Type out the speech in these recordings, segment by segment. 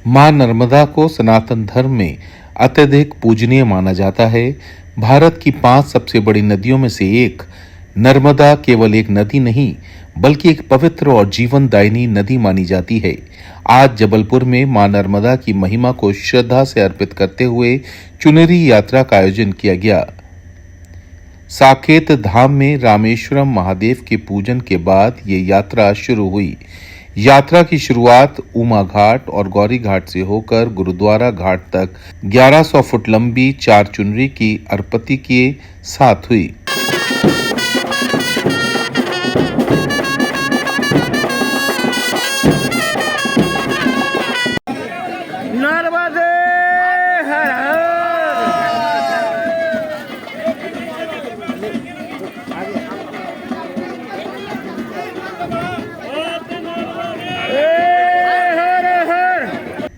मां नर्मदा को सनातन धर्म में अत्यधिक पूजनीय माना जाता है। भारत की 5 सबसे बड़ी नदियों में से एक नर्मदा केवल एक नदी नहीं, बल्कि एक पवित्र और जीवनदायिनी नदी मानी जाती है। आज जबलपुर में मां नर्मदा की महिमा को श्रद्धा से अर्पित करते हुए चुनरी यात्रा का आयोजन किया गया। साकेत धाम में रामेश्वरम महादेव के पूजन के बाद ये यात्रा शुरू हुई। यात्रा की शुरुआत उमा घाट और गौरी घाट से होकर गुरुद्वारा घाट तक 1100 फुट लंबी 4 चुनरी की अर्पति के साथ हुई। नर्मदे हर हर।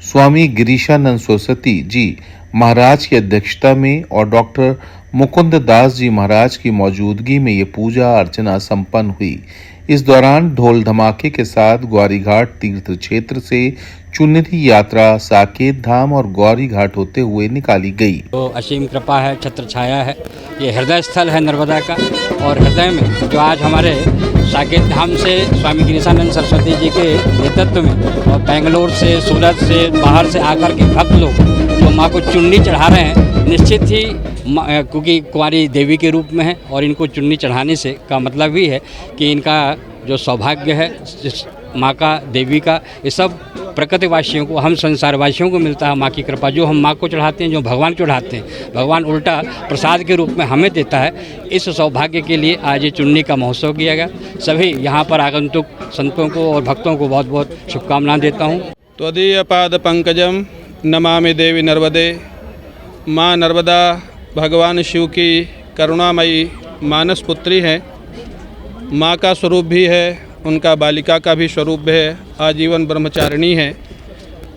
स्वामी गिरीशानंद सरस्वती जी महाराज की अध्यक्षता में और डॉक्टर मुकुंद दास जी महाराज की मौजूदगी में ये पूजा अर्चना संपन्न हुई। इस दौरान ढोल धमाके के साथ ग्वारी घाट तीर्थ क्षेत्र से चुनरी यात्रा साकेत धाम और गौरी घाट होते हुए निकाली गई। तो असीम कृपा है, छत्र छाया है, ये हृदय स्थल है नर्मदा का। और हृदय में जो आज हमारे साकेत धाम से स्वामी गिरीशानंद सरस्वती जी के नेतृत्व में और बेंगलोर से, सूरत से, बाहर से आकर के भक्त लोग जो माँ को चुन्नी चढ़ा रहे हैं, निश्चित ही क्योंकि कुंवारी देवी के रूप में है और इनको चुन्नी चढ़ाने से का मतलब भी है कि इनका जो सौभाग्य है माँ का, देवी का, ये सब प्रकृतिवासियों को, हम संसारवासियों को मिलता है माँ की कृपा। जो हम माँ को चढ़ाते हैं, जो भगवान चढ़ाते हैं, भगवान उल्टा प्रसाद के रूप में हमें देता है। इस सौभाग्य के लिए आज ये चुन्नी का महोत्सव किया गया। सभी यहाँ पर आगंतुक संतों को और भक्तों को बहुत बहुत शुभकामनाएं देता हूँ। त्वदीय पाद पंकजम नमामि देवी नर्मदे। माँ नर्मदा भगवान शिव की करुणामयी मानस पुत्री हैं। माँ का स्वरूप भी है, उनका बालिका का भी स्वरूप है, आजीवन ब्रह्मचारिणी है।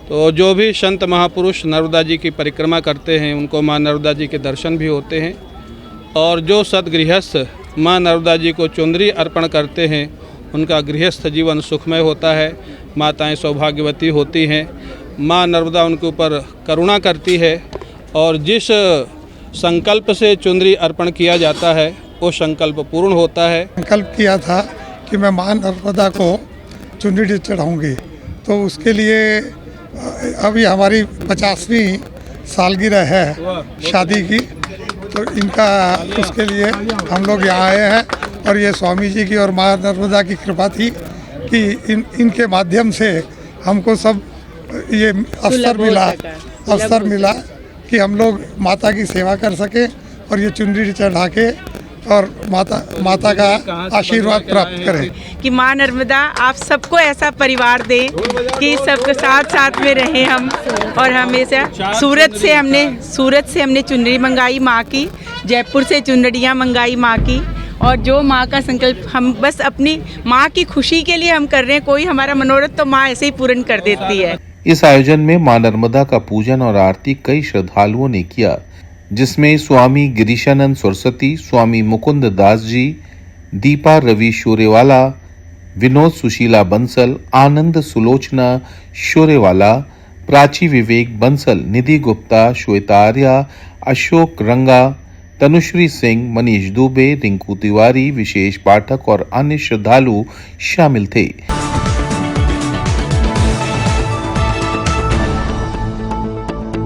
तो जो भी संत महापुरुष नर्मदा जी की परिक्रमा करते हैं उनको माँ नर्मदा जी के दर्शन भी होते हैं। और जो सदगृहस्थ माँ नर्मदा जी को चुनरी अर्पण करते हैं उनका गृहस्थ जीवन सुखमय होता है, माताएं सौभाग्यवती होती हैं। माँ नर्मदा उनके ऊपर करुणा करती है और जिस संकल्प से चुनरी अर्पण किया जाता है वो संकल्प पूर्ण होता है। संकल्प किया था कि मैं मां नर्मदा को चुनरी चढ़ाऊंगी, तो उसके लिए अभी हमारी 50वीं सालगिरह है शादी की, तो इनका उसके लिए हम लोग यहाँ आए हैं। और ये स्वामी जी की और मां नर्मदा की कृपा थी कि इनके माध्यम से हमको सब ये अवसर मिला कि हम लोग माता की सेवा कर सकें और ये चुनरी चढ़ा के और माता का आशीर्वाद प्राप्त करें। कि माँ नर्मदा आप सबको ऐसा परिवार दें कि सबके साथ साथ में रहें हम। और हमेशा सूरत से हमने चुनरी मंगाई माँ की, जयपुर से चुनरियाँ मंगाई माँ की। और जो माँ का संकल्प हम बस अपनी माँ की खुशी के लिए हम कर रहे हैं, कोई हमारा मनोरथ तो माँ ऐसे ही पूर्ण कर देती है। इस आयोजन में मां नर्मदा का पूजन और आरती कई श्रद्धालुओं ने किया, जिसमें स्वामी गिरीशानंद सरस्वती, स्वामी मुकुंद दास जी, दीपा रवि शोरेवाला, विनोद सुशीला बंसल, आनंद सुलोचना शोरेवाला, प्राची विवेक बंसल, निधि गुप्ता, श्वेता आर्या, अशोक रंगा, तनुश्री सिंह, मनीष दुबे, रिंकू तिवारी, विशेष पाठक और अन्य श्रद्धालु शामिल थे।